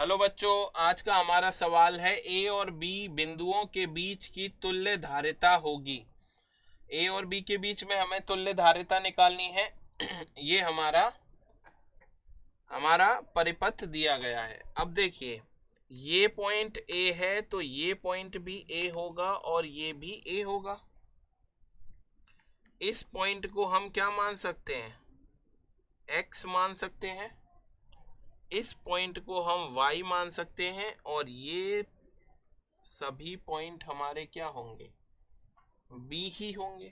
Hello बच्चों, आज का हमारा सवाल है ए और बी बिंदुओं के बीच की तुल्य धारिता होगी। ए और बी के बीच में हमें तुल्य धारिता निकालनी है। ये हमारा हमारा परिपथ दिया गया है। अब देखिए, ये पॉइंट ए है तो ये पॉइंट भी ए होगा और ये भी ए होगा। इस पॉइंट को हम क्या मान सकते हैं? एक्स मान सकते हैं। इस पॉइंट को हम y मान सकते हैं और ये सभी पॉइंट हमारे क्या होंगे? b ही होंगे।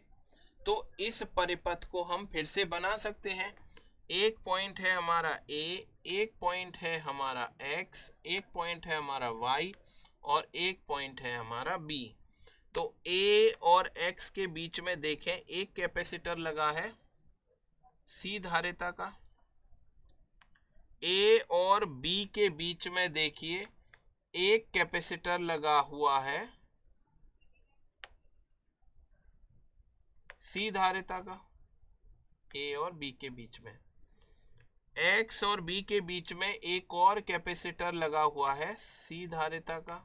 तो इस परिपथ को हम फिर से बना सकते हैं। एक पॉइंट है हमारा a, एक पॉइंट है हमारा x, एक पॉइंट है हमारा y और एक पॉइंट है हमारा b। तो a और x के बीच में देखें, एक कैपेसिटर लगा है C धारिता का। A और B के बीच में देखिए एक कैपेसिटर लगा हुआ है C धारिता का। A और B के बीच में, X और B के बीच में एक और कैपेसिटर लगा हुआ है C धारिता का।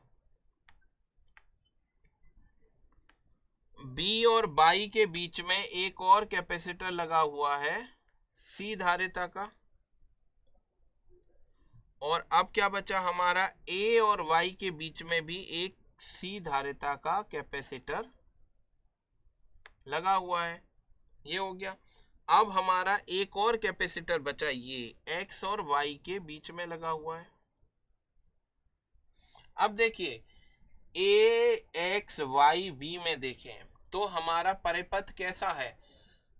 B और Y के बीच में एक और कैपेसिटर लगा हुआ है C धारिता का। और अब क्या बचा हमारा? A और Y के बीच में भी एक C धारिता का कैपेसिटर लगा हुआ है। ये हो गया। अब हमारा एक और कैपेसिटर बचा, ये X और Y के बीच में लगा हुआ है। अब देखिए A X Y B में देखें तो हमारा परिपथ कैसा है?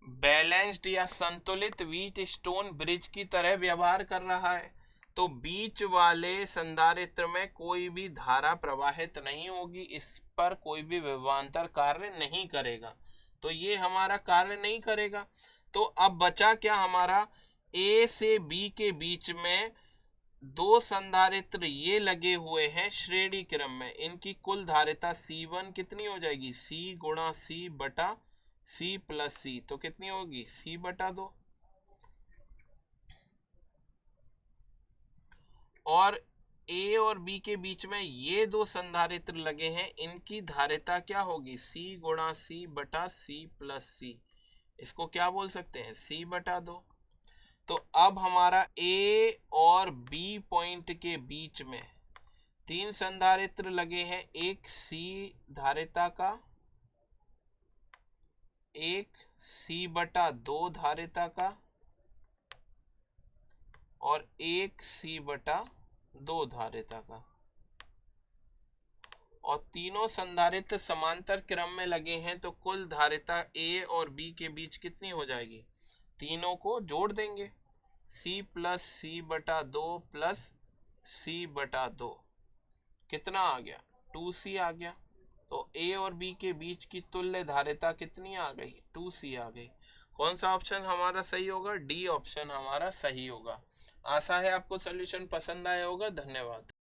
बैलेंस्ड या संतुलित व्हीट स्टोन ब्रिज की तरह व्यवहार कर रहा है। तो बीच वाले संधारित्र में कोई भी धारा प्रवाहित नहीं होगी, इस पर कोई भी विभवांतर कार्य नहीं करेगा। तो ये हमारा कार्य नहीं करेगा। तो अब बचा क्या हमारा? ए से बी के बीच में दो संधारित्र ये लगे हुए हैं श्रेणी क्रम में। इनकी कुल धारिता C1 कितनी हो जाएगी? C गुणा C बटा C प्लस C। तो कितनी होगी? C बटा 2। और A और B के बीच में ये दो संधारित्र लगे हैं, इनकी धारिता क्या होगी? C गुणा C बटा C प्लस C। इसको क्या बोल सकते हैं? C बटा 2। तो अब हमारा A और B पॉइंट के बीच में तीन संधारित्र लगे हैं, एक C धारिता का, एक C बटा 2 धारिता का और एक C बटा 2 धारिता का। और तीनों संधारित्र समांतर क्रम में लगे हैं, तो कुल धारिता A और B के बीच कितनी हो जाएगी? तीनों को जोड़ देंगे, C प्लस C बटा 2 प्लस C बटा 2। कितना आ गया? 2C आ गया। तो A और B के बीच की तुल्य धारिता कितनी आ गई? 2C आ गई। कौन सा ऑप्शन हमारा सही होगा? डी ऑप्शन हमारा सही होगा। आशा है आपको सॉल्यूशन पसंद आया होगा। धन्यवाद।